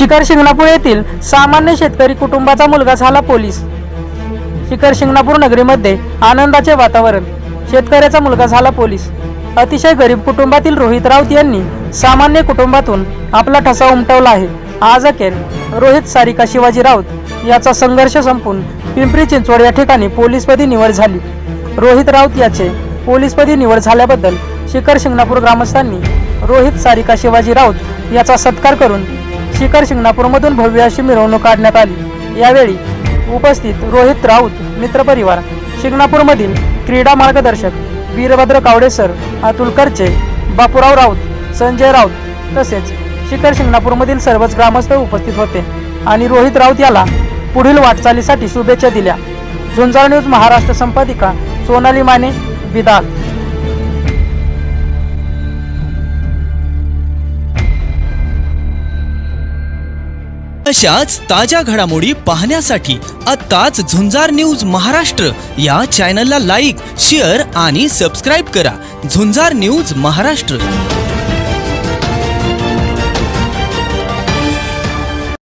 शिखर शिंगणापूर येथील सामान्य शेतकरी कुटुंबाचा मुलगा झाला पोलीस। शिखर शिंगणापूर नगरीमध्ये आनंदाचे वातावरण। शेतकऱ्याचा मुलगा झाला पोलीस। अतिशय गरीब कुटुंबातील रोहित राऊत यांनी सामान्य कुटुंबातून आपला ठसा उमटवला आहे। आज अखेर रोहित सारिका शिवाजी राऊत याचा संघर्ष संपून पिंपरी चिंचवड या ठिकाणी पोलीसपदी निवड झाली। रोहित राऊत याचे पोलीसपदी निवड झाल्याबद्दल शिखर शिंगणापूर ग्रामस्थांनी रोहित सारिका शिवाजी राऊत याचा सत्कार करून शिखर शिंगणापूरमधून भव्य अशी मिरवणूक काढण्यात आली। यावेळी उपस्थित रोहित राऊत मित्रपरिवार, शिंगणापूरमधील क्रीडा मार्गदर्शक वीरभद्र कावडे सर, अतुल करचे, बापूराव राऊत, संजय राऊत तसेच शिखर शिंगणापूरमधील सर्वच ग्रामस्थ उपस्थित होते आणि रोहित राऊत याला पुढील वाटचालीसाठी शुभेच्छा दिल्या। झुंजार न्यूज महाराष्ट्र संपादिका सोनाली माने, बिदाल। अशाच ताज्या घडामोडी पाहण्यासाठी आत्ताच झुंजार न्यूज महाराष्ट्र या चॅनलला लाईक, शेअर आणि सबस्क्राईब करा। झुंजार न्यूज महाराष्ट्र।